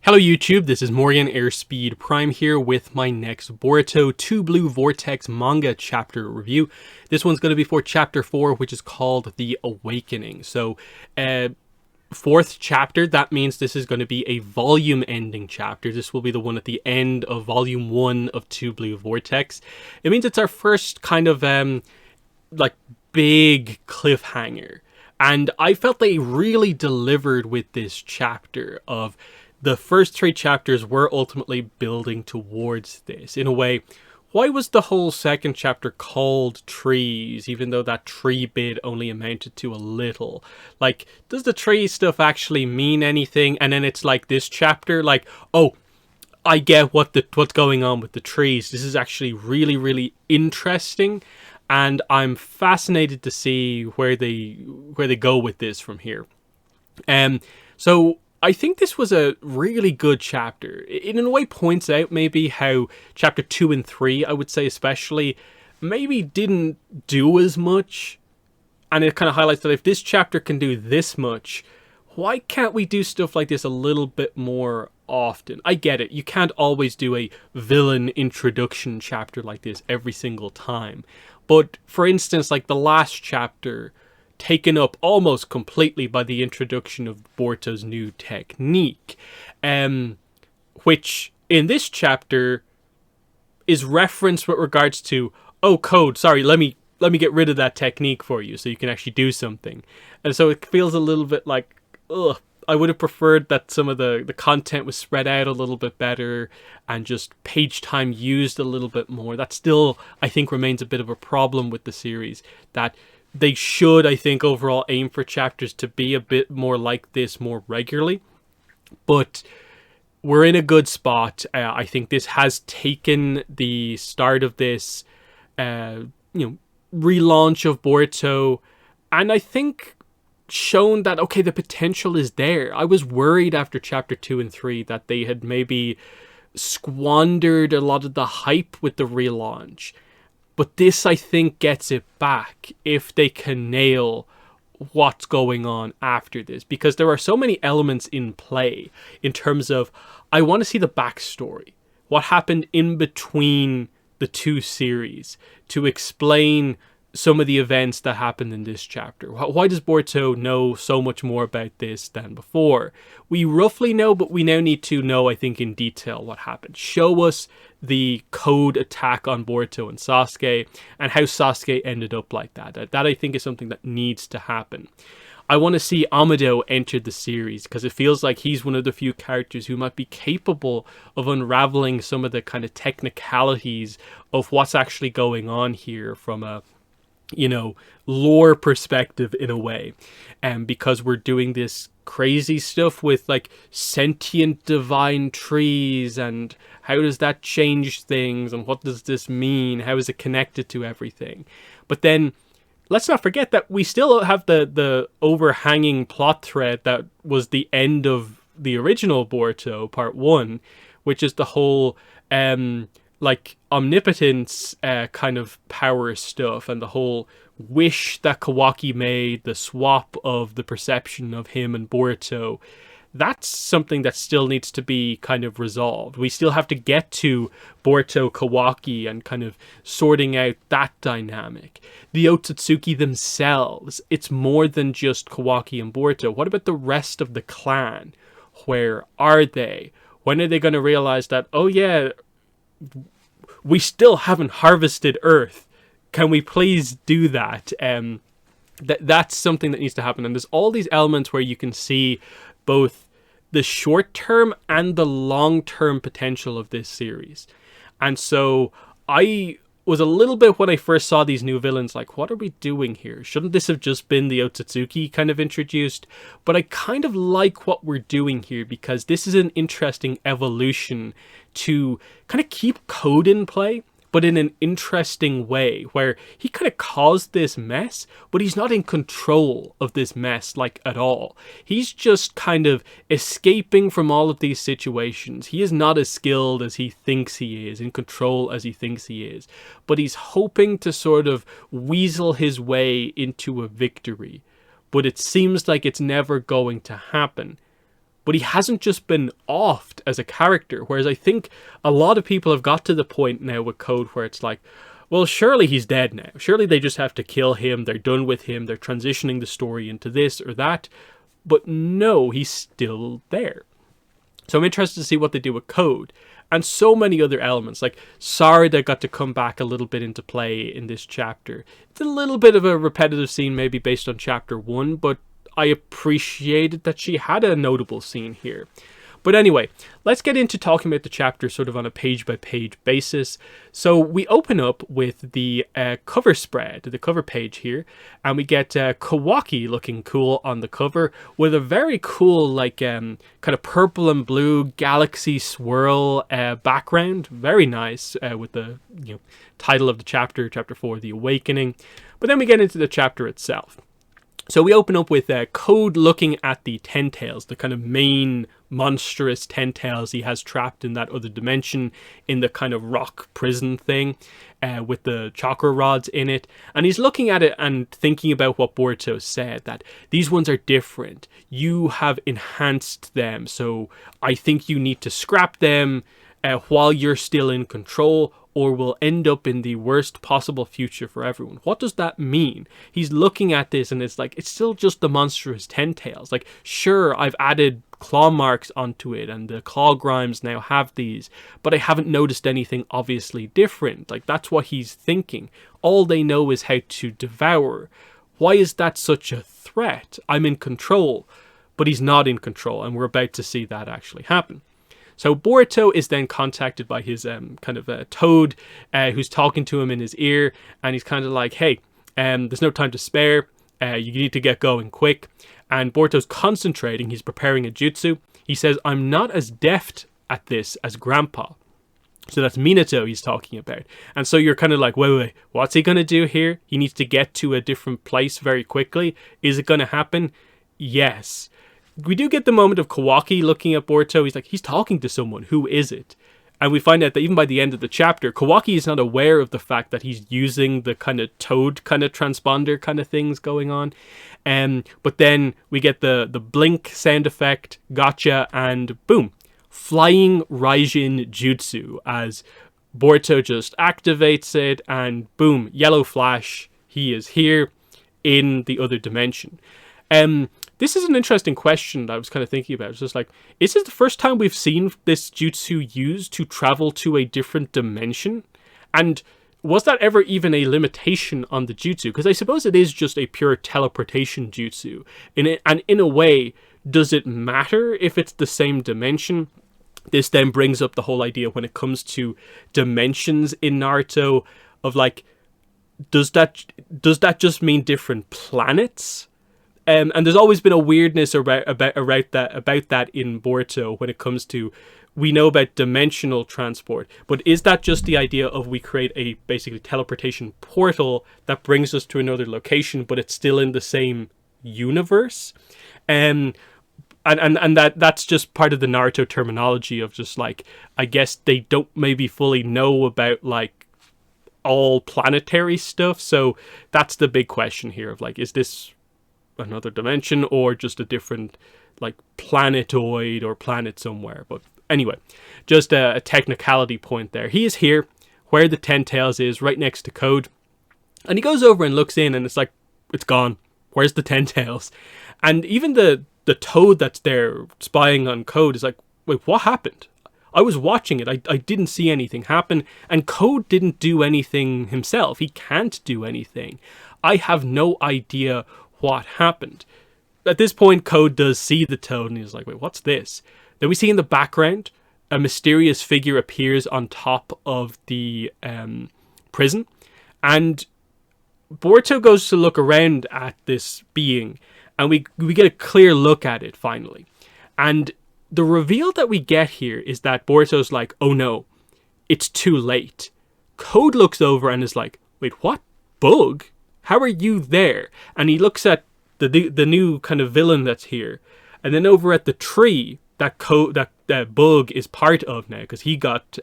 Hello YouTube, this is Morgan Airspeed Prime here with my next Boruto 2 Blue Vortex manga chapter review. This one's going to be for chapter 4, which is called The Awakening. So, fourth chapter, that means this is going to be a volume ending chapter. This will be the one at the end of volume 1 of 2 Blue Vortex. It means it's our first kind of, big cliffhanger. And I felt they really delivered with this chapter of... The first 3 chapters were ultimately building towards this. In a way, why was the whole second chapter called Trees, even though that tree bit only amounted to a little? Like, does the tree stuff actually mean anything? And then it's like this chapter, like, oh, I get what's going on with the trees. This is actually really, really interesting. And I'm fascinated to see where they go with this from here. So I think this was a really good chapter. It in a way points out maybe how chapter 2 and 3, I would say especially, maybe didn't do as much. And it kind of highlights that if this chapter can do this much, why can't we do stuff like this a little bit more often? I get it. You can't always do a villain introduction chapter like this every single time. But for instance, like the last chapter, taken up almost completely by the introduction of Boruto's new technique, which in this chapter is referenced with regards to, oh, code, sorry, let me get rid of that technique for you so you can actually do something. And so it feels a little bit like, ugh, I would have preferred that some of the content was spread out a little bit better and just page time used a little bit more. That still, I think, remains a bit of a problem with the series, that they should, I think, overall aim for chapters to be a bit more like this more regularly. But we're in a good spot. I think this has taken the start of this, relaunch of Boruto, and I think shown that, okay, the potential is there. I was worried after chapter 2 and 3 that they had maybe squandered a lot of the hype with the relaunch. But this, I think, gets it back if they can nail what's going on after this. Because there are so many elements in play in terms of, I want to see the backstory. What happened in between the 2 series to explain some of the events that happened in this chapter. Why does Boruto know so much more about this than before? We roughly know, but we now need to know, I think, in detail what happened. Show us the code attack on Boruto and Sasuke, and how Sasuke ended up like that. That I think is something that needs to happen. I want to see Amado enter the series, because it feels like he's one of the few characters who might be capable of unraveling some of the kind of technicalities of what's actually going on here from a lore perspective in a way. And because we're doing this crazy stuff with like sentient divine trees, and how does that change things, and what does this mean, how is it connected to everything? But then let's not forget that we still have the overhanging plot thread that was the end of the original Boruto part 1, which is the whole omnipotence kind of power stuff, and the whole wish that Kawaki made, the swap of the perception of him and Boruto. That's something that still needs to be kind of resolved. We still have to get to Boruto Kawaki and kind of sorting out that dynamic. The Otsutsuki themselves, it's more than just Kawaki and Boruto. What about the rest of the clan? Where are they? When are they going to realize that, oh yeah, we still haven't harvested Earth? Can we please do that? That's something that needs to happen. And there's all these elements where you can see both the short-term and the long-term potential of this series. And so I was a little bit, when I first saw these new villains, like, what are we doing here? Shouldn't this have just been the Otsutsuki kind of introduced? But I kind of like what we're doing here, because this is an interesting evolution to kind of keep code in play, but in an interesting way, where he kind of caused this mess, but he's not in control of this mess, like, at all. He's just kind of escaping from all of these situations. He is not as skilled as he thinks he is, in control as he thinks he is, but he's hoping to sort of weasel his way into a victory. But it seems like it's never going to happen. but he hasn't just been offed as a character. Whereas I think a lot of people have got to the point now with Code where it's like, well, surely he's dead now. Surely they just have to kill him. They're done with him. They're transitioning the story into this or that. But no, he's still there. So I'm interested to see what they do with Code. And so many other elements, like Sarada got to come back a little bit into play in this chapter. It's a little bit of a repetitive scene, maybe based on chapter 1, but I appreciated that she had a notable scene here. But anyway, let's get into talking about the chapter sort of on a page-by-page basis. So we open up with the cover spread, the cover page here, and we get Kawaki looking cool on the cover with a very cool, like, kind of purple and blue galaxy swirl background. Very nice with the title of the chapter, Chapter 4, The Awakening. But then we get into the chapter itself. So we open up with Code looking at the Ten-Tails, the kind of main monstrous Ten-Tails he has trapped in that other dimension in the kind of rock prison thing with the chakra rods in it. And he's looking at it and thinking about what Boruto said, that these ones are different. You have enhanced them, so I think you need to scrap them while you're still in control, or will end up in the worst possible future for everyone. What does that mean? He's looking at this and it's like, it's still just the monstrous Ten-Tails. Like, sure, I've added claw marks onto it and the claw grimes now have these, but I haven't noticed anything obviously different. Like, that's what he's thinking. All they know is how to devour. Why is that such a threat? I'm in control, but he's not in control, and we're about to see that actually happen. So Boruto is then contacted by his toad who's talking to him in his ear, and he's kind of like, hey, there's no time to spare, you need to get going quick. And Boruto's concentrating, he's preparing a jutsu. He says, I'm not as deft at this as Grandpa. So that's Minato he's talking about. And so you're kind of like, wait, what's he going to do here? He needs to get to a different place very quickly. Is it going to happen? Yes. We do get the moment of Kawaki looking at Boruto. He's like, he's talking to someone. Who is it? And we find out that even by the end of the chapter, Kawaki is not aware of the fact that he's using the kind of toad kind of transponder kind of things going on. But then we get the blink sound effect, gotcha, and boom. Flying Raijin Jutsu as Boruto just activates it, and boom, yellow flash. He is here in the other dimension. This is an interesting question that I was kind of thinking about. It's just like, is this the first time we've seen this jutsu used to travel to a different dimension? And was that ever even a limitation on the jutsu? Because I suppose it is just a pure teleportation jutsu. And in a way, does it matter if it's the same dimension? This then brings up the whole idea when it comes to dimensions in Naruto of like, does that just mean different planets? And there's always been a weirdness about that in Boruto when it comes to, we know about dimensional transport, but is that just the idea of we create a basically teleportation portal that brings us to another location, but it's still in the same universe? And that's just part of the Naruto terminology of just like, I guess they don't maybe fully know about like all planetary stuff. So that's the big question here of like, is this another dimension or just a different like planetoid or planet somewhere? But anyway, just a technicality point there. He is here where the Ten-Tails is, right next to Code, and he goes over and looks in and it's like, it's gone. Where's the Ten-Tails? And even the toad that's there spying on Code is like, wait, what happened? I was watching it. I didn't see anything happen, and Code didn't do anything himself. He can't do anything. I have no idea what happened. At this point, Code does see the toad and he's like, wait, what's this? Then we see in the background a mysterious figure appears on top of the prison, and Boruto goes to look around at this being, and we get a clear look at it finally. And the reveal that we get here is that Boruto's like, oh no, it's too late. Code looks over and is like, wait, what? Bug? How are you there? And he looks at the new kind of villain that's here. And then over at the tree that Bug is part of now, because he got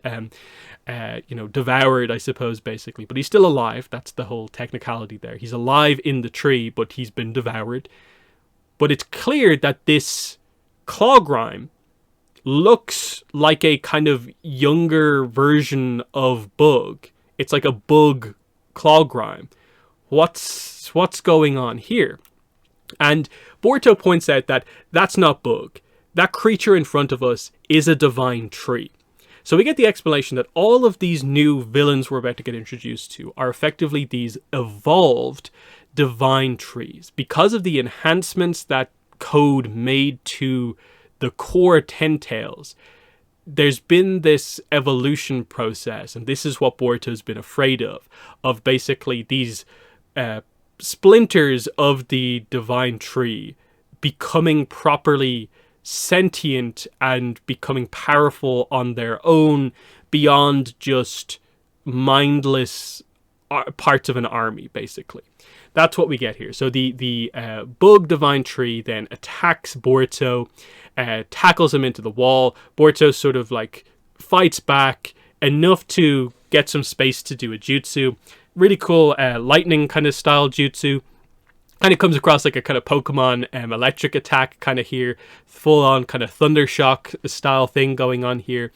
devoured, I suppose, basically. But he's still alive. That's the whole technicality there. He's alive in the tree, but he's been devoured. But it's clear that this Clawgrime looks like a kind of younger version of Bug. It's like a Bug Clawgrime. What's going on here? And Boruto points out that that's not Bug. That creature in front of us is a divine tree. So we get the explanation that all of these new villains we're about to get introduced to are effectively these evolved divine trees. Because of the enhancements that Code made to the core Ten Tails, there's been this evolution process, and this is what Boruto's been afraid of basically these splinters of the divine tree becoming properly sentient and becoming powerful on their own beyond just mindless parts of an army, basically. That's what we get here. So the Bug Divine Tree then attacks Boruto, tackles him into the wall. Boruto sort of like fights back enough to get some space to do a jutsu. Really cool lightning kind of style jutsu. And it comes across like a kind of Pokemon electric attack kind of here. Full on kind of Thundershock style thing going on here.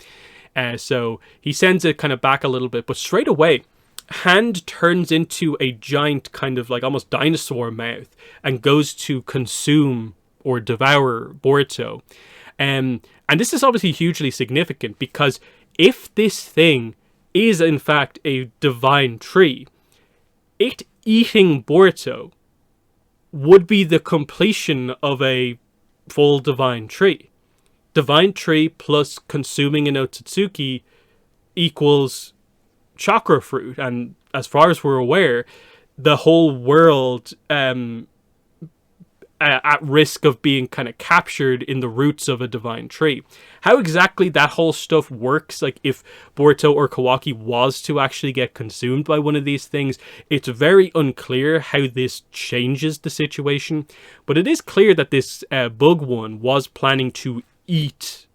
So he sends it kind of back a little bit. But straight away, hand turns into a giant kind of like almost dinosaur mouth. And goes to consume or devour Boruto. And this is obviously hugely significant. Because if this thing is in fact a divine tree, it eating Boruto would be the completion of a full divine tree. Divine tree plus consuming an Otsutsuki equals chakra fruit. And as far as we're aware, the whole world at risk of being kind of captured in the roots of a divine tree. How exactly that whole stuff works, like if Boruto or Kawaki was to actually get consumed by one of these things, it's very unclear how this changes the situation. But it is clear that this Bug one was planning to eat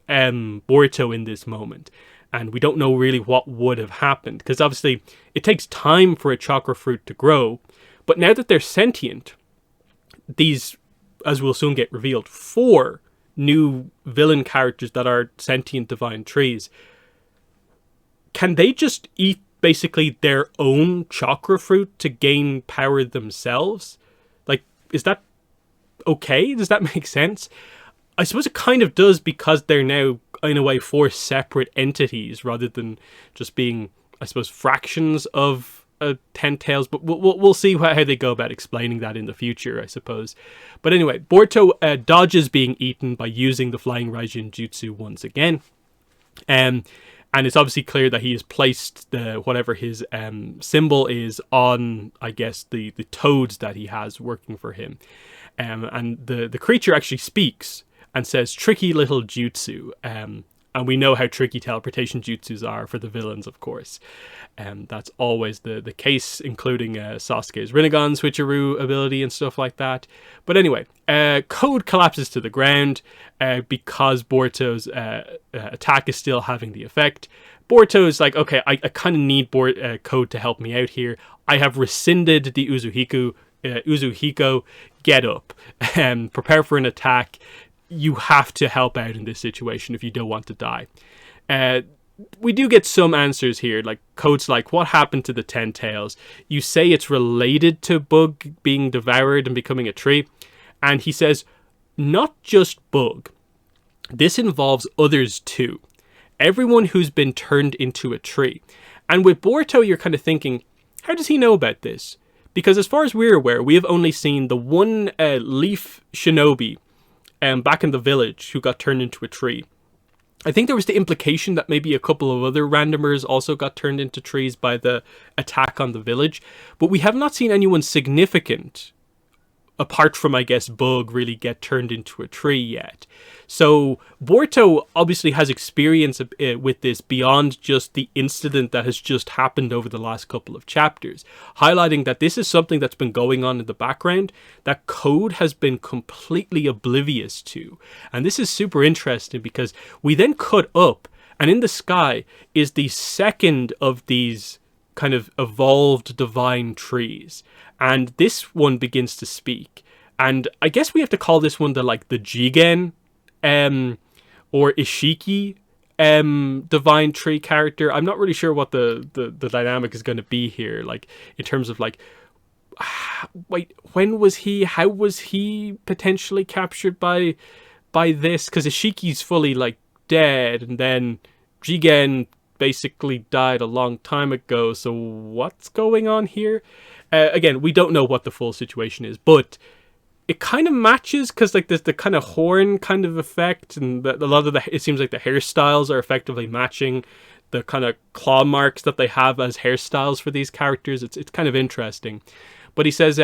Boruto in this moment. And we don't know really what would have happened. Because obviously it takes time for a chakra fruit to grow. But now that they're sentient, these, as we'll soon get revealed, 4 new villain characters that are sentient divine trees, can they just eat basically their own chakra fruit to gain power themselves? Like, is that okay? Does that make sense? I suppose it kind of does, because they're now, in a way, 4 separate entities rather than just being, I suppose, fractions of Ten Tails, but we'll see how they go about explaining that in the future, I suppose. But anyway, Boruto dodges being eaten by using the Flying Raijin Jutsu once again. And it's obviously clear that he has placed whatever his symbol is on, I guess, the toads that he has working for him. And the creature actually speaks and says, "Tricky little jutsu." And we know how tricky teleportation jutsus are for the villains, of course. That's always the case, including Sasuke's Rinnegan switcheroo ability and stuff like that. But anyway, Code collapses to the ground because Boruto's attack is still having the effect. Boruto's like, okay, I kind of need Code to help me out here. I have rescinded the Uzuhiko. Get up and prepare for an attack. You have to help out in this situation if you don't want to die. We do get some answers here, like Code's like, what happened to the 10 tails? You say it's related to Bug being devoured and becoming a tree. And he says, not just Bug. This involves others too. Everyone who's been turned into a tree. And with Boruto, you're kind of thinking, how does he know about this? Because as far as we're aware, we have only seen the one leaf shinobi back in the village who got turned into a tree. I think there was the implication that maybe a couple of other randomers also got turned into trees by the attack on the village. But we have not seen anyone significant, apart from, I guess, Bug, really get turned into a tree yet. So Boruto obviously has experience with this beyond just the incident that has just happened over the last couple of chapters, highlighting that this is something that's been going on in the background that Code has been completely oblivious to. And this is super interesting because we then cut up, and in the sky is the second of these kind of evolved divine trees. And this one begins to speak. And I guess we have to call this one the Jigen or Ishiki divine tree character. I'm not really sure what the dynamic is going to be here, like in terms of like, wait, how was he potentially captured by this? Because Ishiki's fully like dead, and then Jigen basically died a long time ago, so what's going on here? Again, we don't know what the full situation is, but it kind of matches, because like there's the kind of horn kind of effect, and a lot of it seems like the hairstyles are effectively matching the kind of claw marks that they have as hairstyles for these characters. It's kind of interesting. But he says,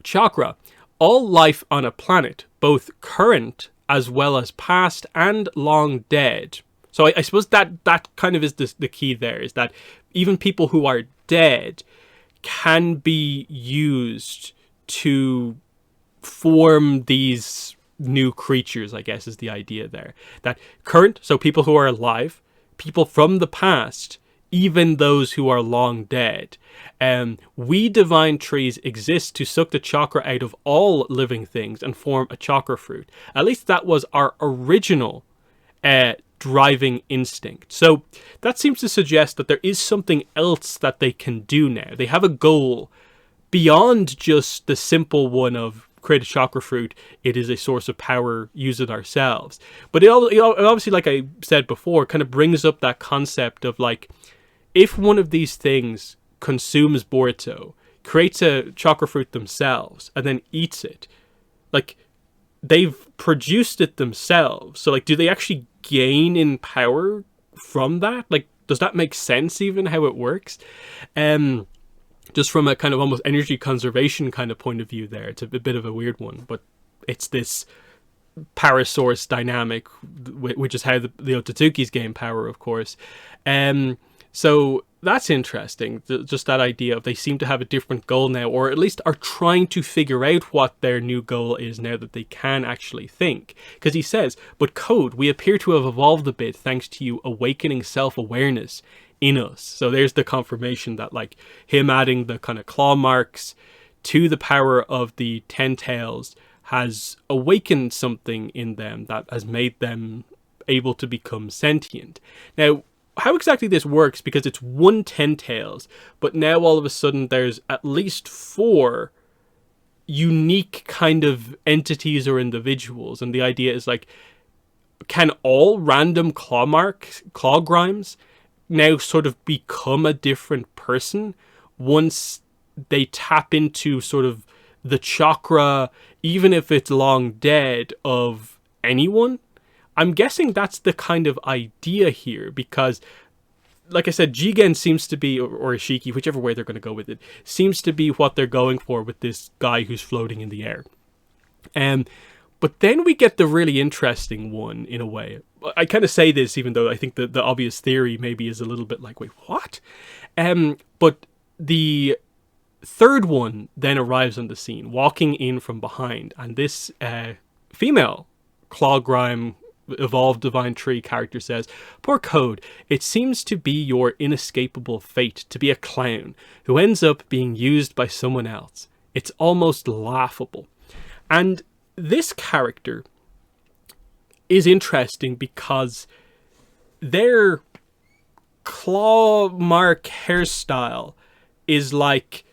chakra, all life on a planet, both current as well as past and long dead. So I suppose that kind of is the key there, is that even people who are dead can be used to form these new creatures, I guess is the idea there. That current, so people who are alive, people from the past, even those who are long dead. We divine trees exist to suck the chakra out of all living things and form a chakra fruit. At least that was our original driving instinct. So that seems to suggest that there is something else that they can do now. They have a goal beyond just the simple one of create a chakra fruit. It is a source of power, use it ourselves. But it obviously, like I said before, kind of brings up that concept of like, if one of these things consumes Boruto, creates a chakra fruit themselves, and then eats it, like, they've produced it themselves. So like, do they actually gain in power from that? Like, does that make sense even how it works? Just from a kind of almost energy conservation kind of point of view there, it's a bit of a weird one, but it's this power source dynamic, which is how the Otsutsuki's gain power, of course. So that's interesting, just that idea of they seem to have a different goal now, or at least are trying to figure out what their new goal is now that they can actually think. Because he says, but Code, we appear to have evolved a bit thanks to you awakening self-awareness in us. So there's the confirmation that like him adding the kind of claw marks to the power of the 10 tails has awakened something in them that has made them able to become sentient. Now, how exactly this works, because it's 10 tails, but now all of a sudden there's at least 4 unique kind of entities or individuals, and the idea is like, can all random claw grimes now sort of become a different person once they tap into sort of the chakra, even if it's long dead, of anyone? I'm guessing that's the kind of idea here, because, like I said, Jigen seems to be, or Ishiki, whichever way they're going to go with it, seems to be what they're going for with this guy who's floating in the air. But then we get the really interesting one, in a way. I kind of say this, even though I think the obvious theory maybe is a little bit like, wait, what? But the third one then arrives on the scene, walking in from behind, and this female claw grime evolved divine tree character says, poor Code, it seems to be your inescapable fate to be a clown who ends up being used by someone else. It's almost laughable. And this character is interesting because their claw mark hairstyle is like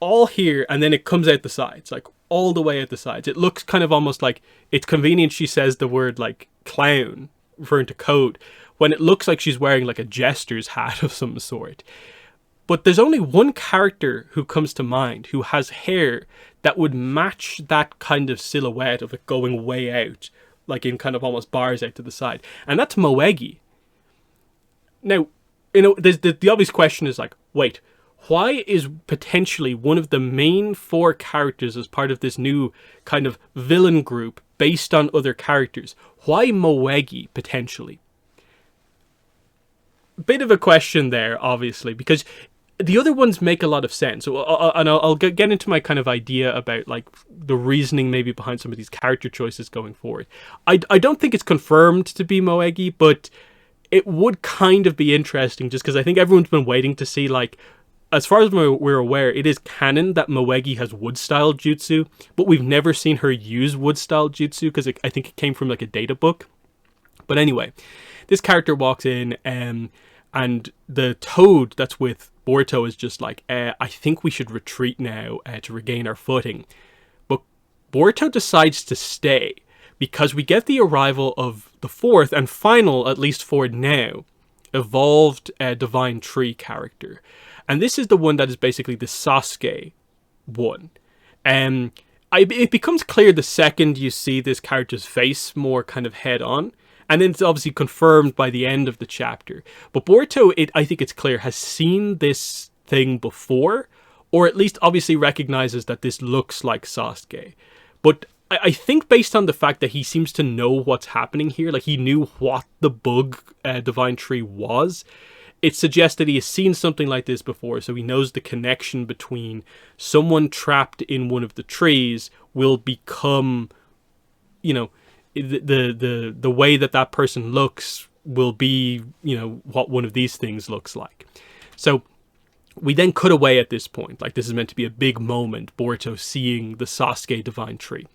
all here, and then it comes out the sides, like all the way out the sides. It looks kind of almost like, it's convenient she says the word like clown, referring to Code, when it looks like she's wearing like a jester's hat of some sort. But there's only one character who comes to mind who has hair that would match that kind of silhouette of it going way out, like in kind of almost bars out to the side, and that's Moegi. Now, you know, the obvious question is like, wait, why is potentially one of the main 4 characters as part of this new kind of villain group based on other characters? Why Moegi, potentially? Bit of a question there, obviously, because the other ones make a lot of sense. So, I'll get into my kind of idea about like the reasoning maybe behind some of these character choices going forward. I don't think it's confirmed to be Moegi, but it would kind of be interesting just because I think everyone's been waiting to see like, as far as we're aware, it is canon that Moegi has wood-style jutsu, but we've never seen her use wood-style jutsu because I think it came from like a data book. But anyway, this character walks in, and the toad that's with Boruto is just like, I think we should retreat now to regain our footing. But Boruto decides to stay because we get the arrival of the fourth and final, at least for now, evolved Divine Tree character. And this is the one that is basically the Sasuke one. It becomes clear the second you see this character's face more kind of head on. And then it's obviously confirmed by the end of the chapter. But Boruto, I think it's clear, has seen this thing before. Or at least obviously recognizes that this looks like Sasuke. But I think based on the fact that he seems to know what's happening here, like he knew what the bug Divine Tree was, it suggests that he has seen something like this before, so he knows the connection between someone trapped in one of the trees will become, you know, the way that person looks will be, you know, what one of these things looks like. So we then cut away at this point, like this is meant to be a big moment, Boruto seeing the Sasuke Divine Tree.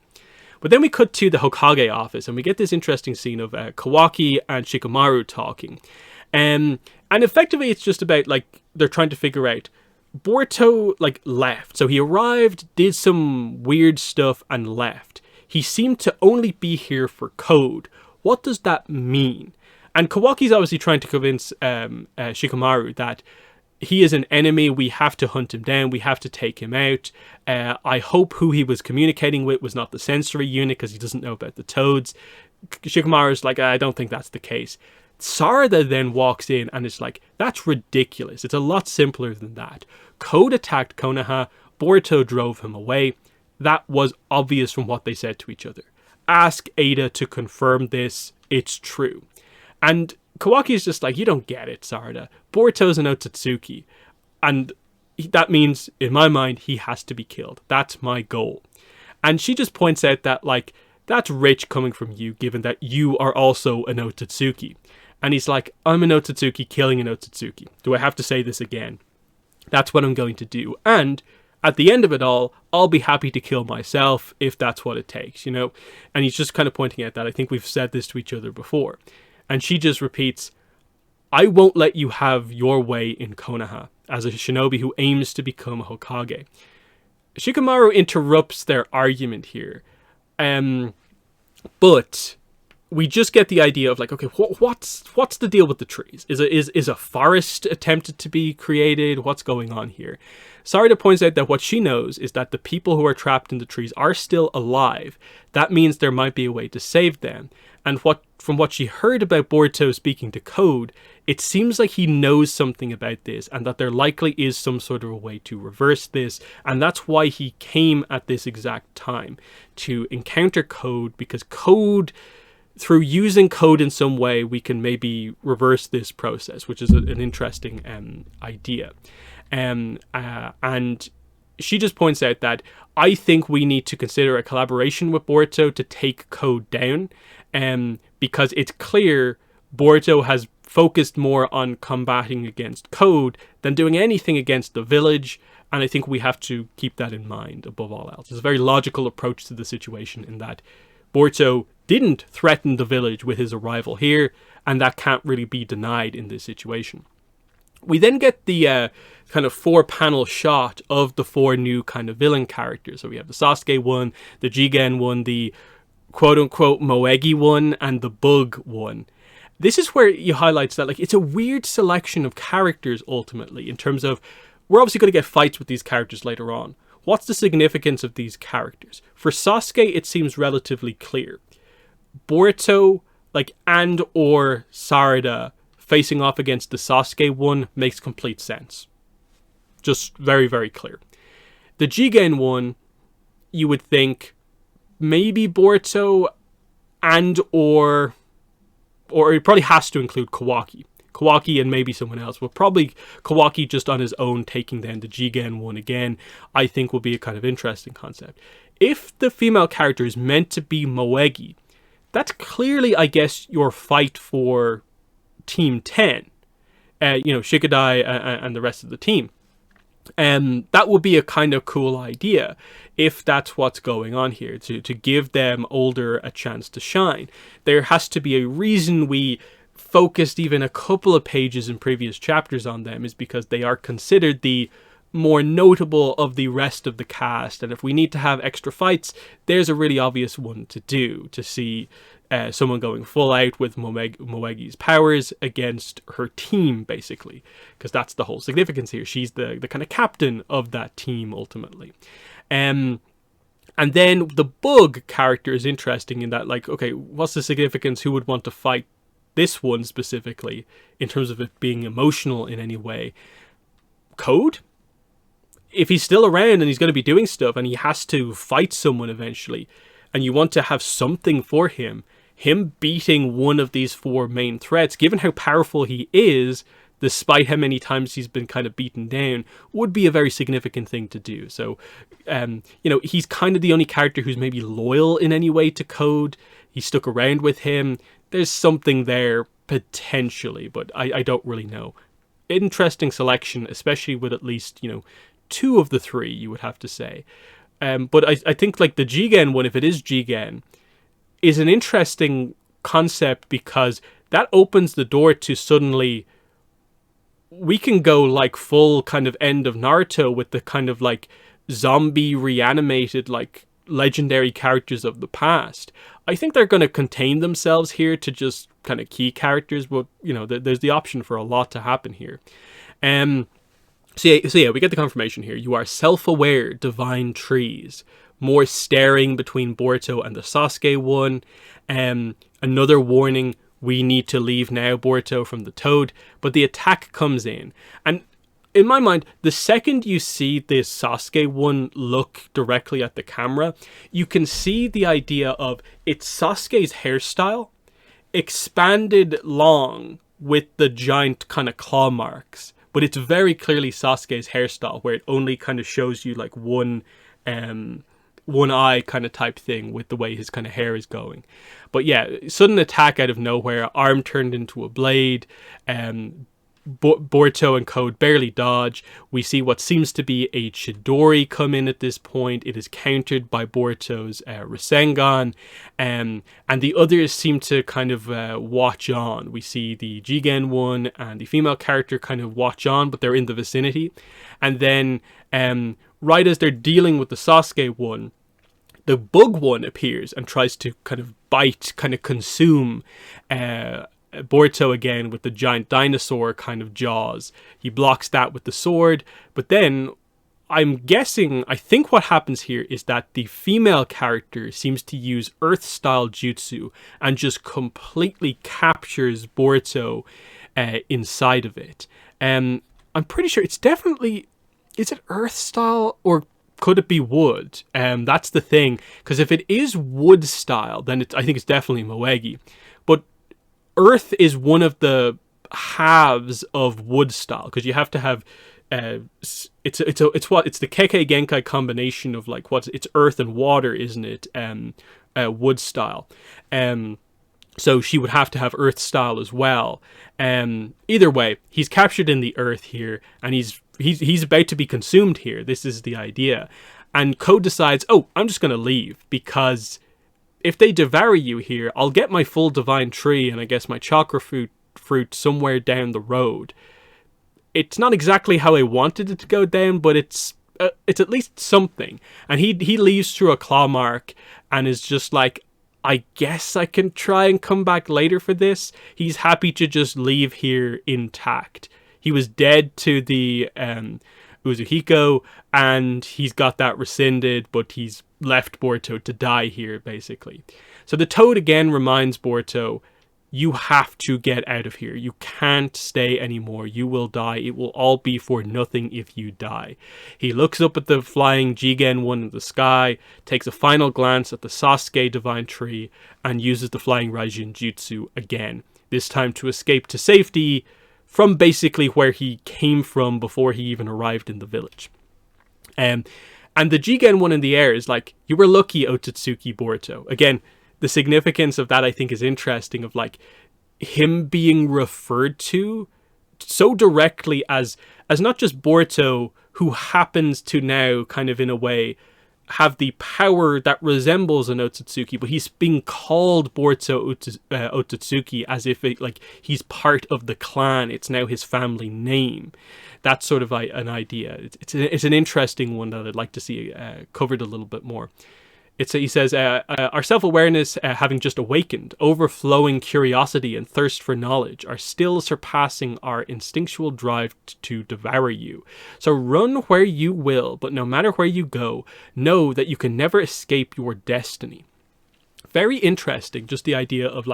But then we cut to the Hokage office, and we get this interesting scene of Kawaki and Shikamaru talking. And effectively, it's just about, like, they're trying to figure out, Boruto, like, left. So he arrived, did some weird stuff, and left. He seemed to only be here for code. What does that mean? And Kawaki's obviously trying to convince Shikamaru that he is an enemy, we have to hunt him down, we have to take him out. I hope who he was communicating with was not the sensory unit because he doesn't know about the toads. Shikamaru's like, I don't think that's the case. Sarada then walks in and is like, that's ridiculous. It's a lot simpler than that. Code attacked Konoha, Boruto drove him away. That was obvious from what they said to each other. Ask Ada to confirm this, it's true. And Kawaki's just like, you don't get it, Sarada. Boruto's an Otsutsuki. And that means, in my mind, he has to be killed. That's my goal. And she just points out that, like, that's rich coming from you, given that you are also an Otsutsuki. And he's like, I'm an Otsutsuki killing an Otsutsuki. Do I have to say this again? That's what I'm going to do. And at the end of it all, I'll be happy to kill myself if that's what it takes, you know? And he's just kind of pointing at that. I think we've said this to each other before. And she just repeats, I won't let you have your way in Konoha as a shinobi who aims to become a Hokage. Shikamaru interrupts their argument here. But we just get the idea of like, okay, what's the deal with the trees? Is a forest attempted to be created? What's going on here? Sarada points out that what she knows is that the people who are trapped in the trees are still alive. That means there might be a way to save them. And from what she heard about Boruto speaking to Code, it seems like he knows something about this and that there likely is some sort of a way to reverse this. And that's why he came at this exact time to encounter Code, because Code, through using Code in some way, we can maybe reverse this process, which is an interesting idea. And she just points out that I think we need to consider a collaboration with Boruto to take Code down, because it's clear Boruto has focused more on combating against Code than doing anything against the village, and I think we have to keep that in mind above all else. It's a very logical approach to the situation in that Boruto didn't threaten the village with his arrival here, and that can't really be denied in this situation. We then get the kind of 4-panel shot of the 4 new kind of villain characters. So we have the Sasuke one, the Jigen one, the quote-unquote Moegi one, and the Bug one. This is where he highlights that like it's a weird selection of characters ultimately, in terms of we're obviously going to get fights with these characters later on. What's the significance of these characters? For Sasuke, it seems relatively clear. Boruto, like, and or Sarada facing off against the Sasuke one makes complete sense. Just very, very clear. The Jigen one, you would think maybe Boruto and or it probably has to include Kawaki. Kawaki and maybe someone else, but probably Kawaki just on his own taking down the Jigen one again, I think will be a kind of interesting concept. If the female character is meant to be Moegi, that's clearly, I guess, your fight for Team 10. Shikadai and the rest of the team. That would be a kind of cool idea if that's what's going on here, to give them older a chance to shine. There has to be a reason we focused even a couple of pages in previous chapters on them, is because they are considered the more notable of the rest of the cast, and if we need to have extra fights, there's a really obvious one to do, to see someone going full out with Moegi's powers against her team, basically, because that's the whole significance here. She's the kind of captain of that team, ultimately. And then the Bug character is interesting in that, like, okay, what's the significance? Who would want to fight this one specifically, in terms of it being emotional in any way? Code? If he's still around and he's going to be doing stuff and he has to fight someone eventually, and you want to have something for him beating one of these four main threats, given how powerful he is, despite how many times he's been kind of beaten down, would be a very significant thing to do. So, he's kind of the only character who's maybe loyal in any way to Code. He stuck around with him. There's something there, potentially, but I don't really know. Interesting selection, especially with at least, two of the three, you would have to say. But I think, like, the Jigen one, if it is Jigen, is an interesting concept, because that opens the door to suddenly we can go like full kind of end of Naruto with the kind of like zombie reanimated like legendary characters of the past. I think they're going to contain themselves here to just kind of key characters, but there's the option for a lot to happen here. So yeah, we get the confirmation here. You are self-aware, divine trees. More staring between Boruto and the Sasuke one. Another warning, we need to leave now, Boruto, from the Toad. But the attack comes in. And in my mind, the second you see this Sasuke one look directly at the camera, you can see the idea of it's Sasuke's hairstyle, expanded long with the giant kind of claw marks. But it's very clearly Sasuke's hairstyle, where it only kind of shows you like one eye kind of type thing with the way his kind of hair is going. But yeah, sudden attack out of nowhere, arm turned into a blade, Boruto and Code barely dodge. We see what seems to be a Chidori come in at this point. It is countered by Boruto's Rasengan, and the others seem to kind of watch on. We see the Jigen one and the female character kind of watch on, but they're in the vicinity. And then right as they're dealing with the Sasuke one, the Bug one appears and tries to kind of bite, kind of consume Boruto again with the giant dinosaur kind of jaws. He blocks that with the sword, but then I think what happens here is that the female character seems to use Earth-style jutsu and just completely captures Boruto inside of it. I'm pretty sure it's definitely... Is it Earth-style or could it be wood? That's the thing, because if it is wood-style, then I think it's definitely Moegi. But Earth is one of the halves of wood style, because you have to have it's the Kekkei Genkai combination of like it's earth and water, isn't it? Wood style. So she would have to have earth style as well. Either way, he's captured in the earth here, and he's about to be consumed here. This is the idea. And Code decides, I'm just going to leave, because if they devour you here, I'll get my full divine tree and I guess my chakra fruit somewhere down the road. It's not exactly how I wanted it to go down, but it's at least something. And he leaves through a claw mark and is just like, I guess I can try and come back later for this. He's happy to just leave here intact. He was dead to the Uzuhiko, and he's got that rescinded, but he's left Boruto to die here, basically. So the Toad again reminds Boruto, you have to get out of here. You can't stay anymore. You will die. It will all be for nothing if you die. He looks up at the flying Jigen one in the sky, takes a final glance at the Sasuke Divine Tree, and uses the Flying Raijin Jutsu again, this time to escape to safety from basically where he came from before he even arrived in the village. And the Jigen one in the air is like, you were lucky, Otsutsuki Boruto. Again, the significance of that I think is interesting, of like him being referred to so directly as not just Boruto who happens to now kind of in a way have the power that resembles an Otsutsuki, but he's being called Boruto Otsutsuki as if he's part of the clan. It's now his family name. That's sort of an idea. It's an interesting one that I'd like to see covered a little bit more. He says, our self-awareness, having just awakened, overflowing curiosity and thirst for knowledge, are still surpassing our instinctual drive to devour you. So run where you will, but no matter where you go, know that you can never escape your destiny. Very interesting, just the idea of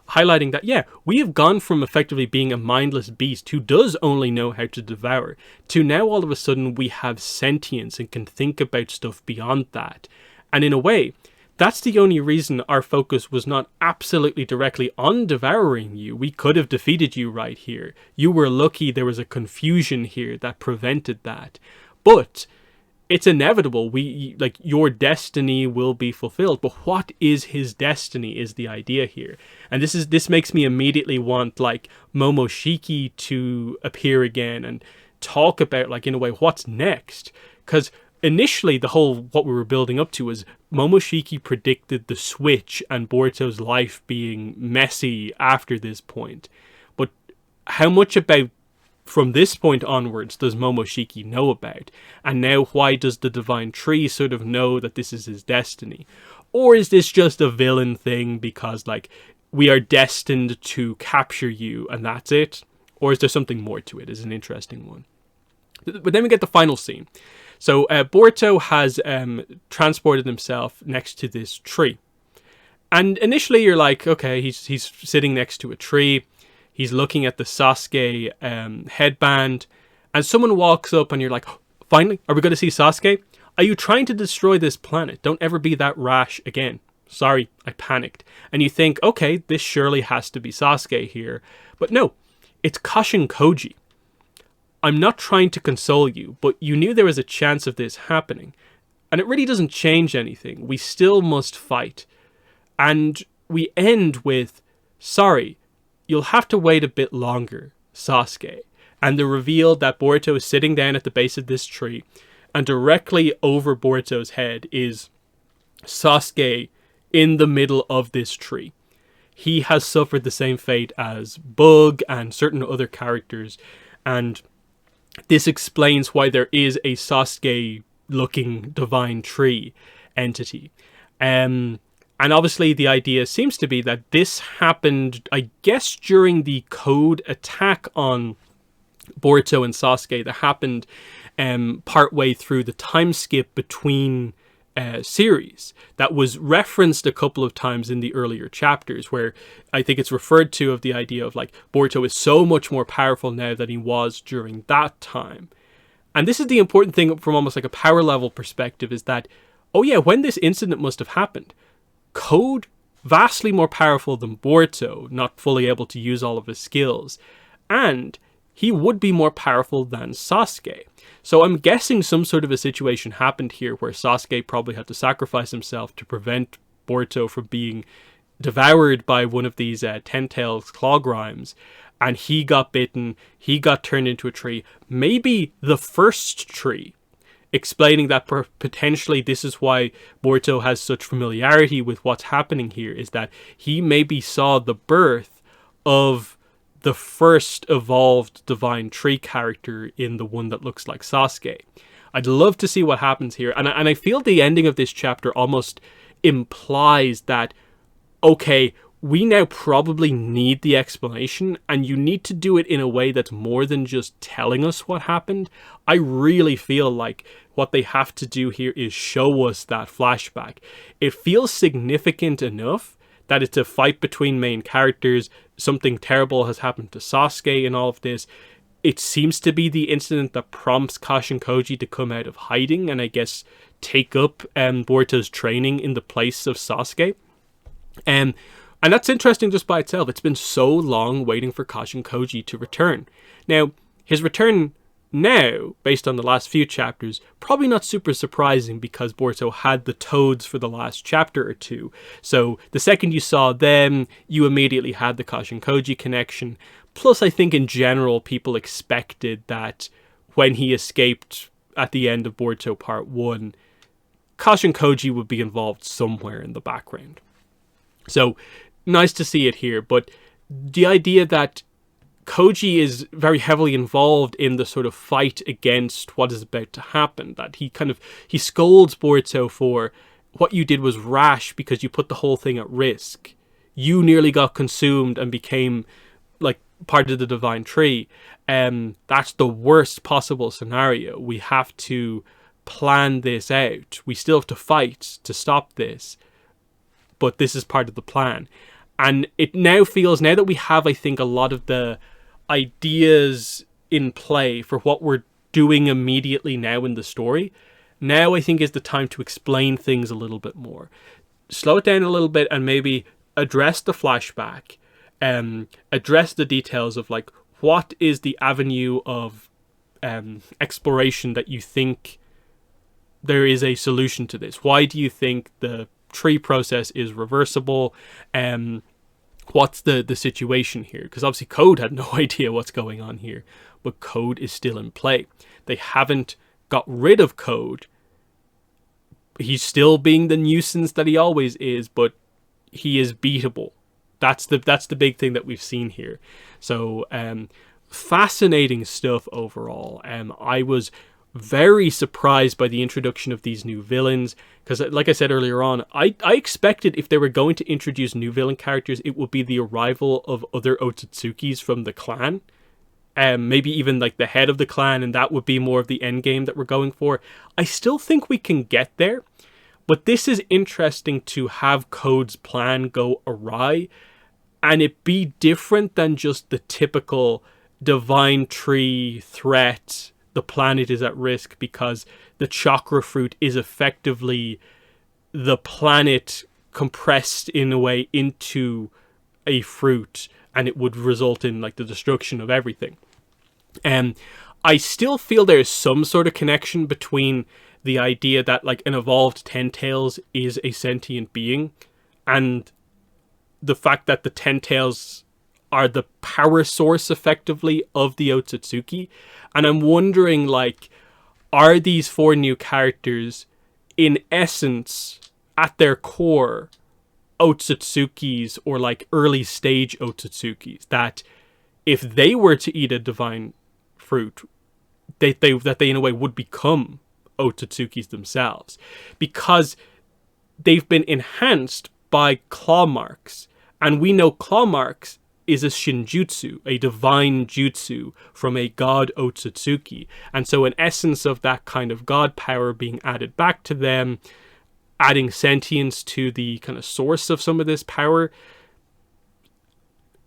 highlighting that, yeah, we have gone from effectively being a mindless beast who does only know how to devour, to now all of a sudden we have sentience and can think about stuff beyond that. And in a way, that's the only reason our focus was not absolutely directly on devouring you. We could have defeated you right here. You were lucky there was a confusion here that prevented that. But it's inevitable. Your destiny will be fulfilled. But what is his destiny is the idea here. And this makes me immediately want Momoshiki to appear again and talk about in a way what's next. Because initially, what we were building up to was Momoshiki predicted the switch and Boruto's life being messy after this point. But how much about from this point onwards does Momoshiki know about? And now why does the Divine Tree sort of know that this is his destiny? Or is this just a villain thing because we are destined to capture you and that's it? Or is there something more to it? Is an interesting one. But then we get the final scene. So Boruto has transported himself next to this tree. And initially you're like, okay, he's sitting next to a tree. He's looking at the Sasuke headband. And someone walks up and you're like, oh, finally, are we going to see Sasuke? Are you trying to destroy this planet? Don't ever be that rash again. Sorry, I panicked. And you think, okay, this surely has to be Sasuke here. But no, it's Kashin Koji. I'm not trying to console you, but you knew there was a chance of this happening. And it really doesn't change anything. We still must fight. And we end with, sorry, you'll have to wait a bit longer, Sasuke. And the reveal that Boruto is sitting down at the base of this tree, and directly over Boruto's head is Sasuke in the middle of this tree. He has suffered the same fate as Bug and certain other characters, and this explains why there is a Sasuke-looking divine tree entity. And obviously the idea seems to be that this happened, I guess, during the code attack on Boruto and Sasuke that happened partway through the time skip between series that was referenced a couple of times in the earlier chapters, where I think it's referred to of the idea of Boruto is so much more powerful now than he was during that time. And this is the important thing from almost a power level perspective, is that, oh yeah, when this incident must have happened, Code vastly more powerful than Boruto, not fully able to use all of his skills, and he would be more powerful than Sasuke. So I'm guessing some sort of a situation happened here where Sasuke probably had to sacrifice himself to prevent Boruto from being devoured by one of these Ten-Tails claw grimes. And he got bitten, he got turned into a tree. Maybe the first tree. Explaining that potentially this is why Boruto has such familiarity with what's happening here, is that he maybe saw the birth of the first evolved divine tree character in the one that looks like Sasuke. I'd love to see what happens here. And I feel the ending of this chapter almost implies that, okay, we now probably need the explanation, and you need to do it in a way that's more than just telling us what happened. I really feel like what they have to do here is show us that flashback. It feels significant enough that it's a fight between main characters. Something terrible has happened to Sasuke in all of this. It seems to be the incident that prompts Kashin Koji to come out of hiding and I guess take up Boruto's training in the place of Sasuke. And that's interesting just by itself. It's been so long waiting for Kashin Koji to return. Now, his return now, based on the last few chapters, probably not super surprising because Boruto had the toads for the last chapter or two. So the second you saw them, you immediately had the Kashin Koji connection. Plus, I think in general, people expected that when he escaped at the end of Boruto Part 1, Kashin Koji would be involved somewhere in the background. So, nice to see it here, but the idea that Koji is very heavily involved in the sort of fight against what is about to happen, that he scolds Boruto for, what you did was rash because you put the whole thing at risk. You nearly got consumed and became like part of the divine tree. That's the worst possible scenario. We have to plan this out. We still have to fight to stop this, but this is part of the plan. And it now feels, now that we have, I think, a lot of the ideas in play for what we're doing immediately now in the story, now I think is the time to explain things a little bit more. Slow it down a little bit and maybe address the flashback, address the details of like, what is the avenue of exploration that you think there is a solution to this? Why do you think the tree process is reversible? What's the situation here? Because obviously Code had no idea what's going on here, but Code is still in play. They haven't got rid of Code. He's still being the nuisance that he always is, but he is beatable. That's the big thing that we've seen here. So fascinating stuff overall. I was very surprised by the introduction of these new villains, because like I said earlier on, I expected if they were going to introduce new villain characters, it would be the arrival of other Otsutsukis from the clan, maybe even like the head of the clan, and that would be more of the end game that we're going for. I still think we can get there, but this is interesting to have Code's plan go awry and it be different than just the typical divine tree threat. The planet is at risk because the chakra fruit is effectively the planet compressed in a way into a fruit, and it would result in like the destruction of everything. And I still feel there's some sort of connection between the idea that like an evolved Ten Tails is a sentient being and the fact that the Ten Tails are the power source effectively of the Otsutsuki. And I'm wondering, like, are these 4 new characters in essence at their core Otsutsukis, or like early stage Otsutsukis, that if they were to eat a divine fruit, that they in a way would become Otsutsukis themselves, because they've been enhanced by claw marks, and we know claw marks is a shinjutsu, a divine jutsu from a god Otsutsuki. And so an essence of that kind of god power being added back to them, adding sentience to the kind of source of some of this power.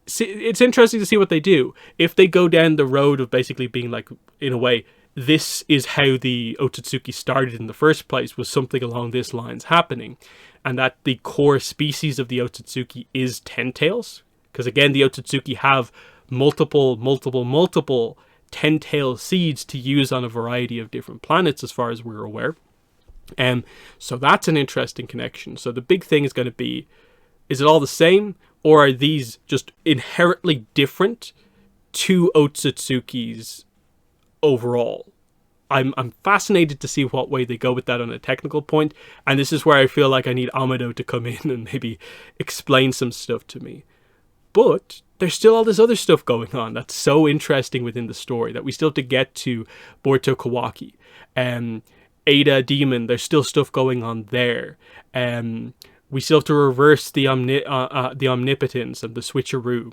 It's interesting to see what they do. If they go down the road of basically being like, in a way, this is how the Otsutsuki started in the first place, was something along this lines happening, and that the core species of the Otsutsuki is Ten Tails. Because again, the Otsutsuki have multiple Ten Tail seeds to use on a variety of different planets as far as we're aware. So that's an interesting connection. So the big thing is going to be, is it all the same? Or are these just inherently different to Otsutsukis overall? I'm fascinated to see what way they go with that on a technical point. And this is where I feel like I need Amado to come in and maybe explain some stuff to me. But there's still all this other stuff going on that's so interesting within the story that we still have to get to. Boruto Kawaki, Ada Demon, there's still stuff going on there. We still have to reverse the omnipotence and the switcheroo.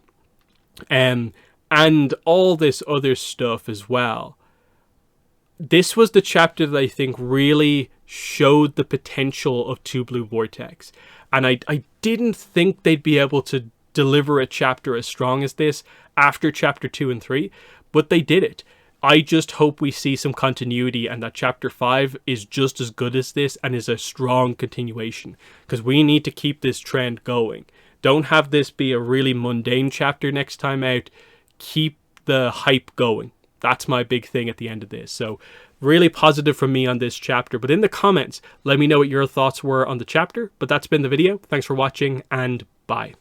And all this other stuff as well. This was the chapter that I think really showed the potential of Two Blue Vortex. And I didn't think they'd be able to deliver a chapter as strong as this after chapter 2 and 3, but they did it. I just hope we see some continuity and that chapter 5 is just as good as this and is a strong continuation, because we need to keep this trend going. Don't have this be a really mundane chapter next time out. Keep the hype going. That's my big thing at the end of this. So really positive from me on this chapter, but in the comments let me know what your thoughts were on the chapter. But that's been the video. Thanks for watching, and bye.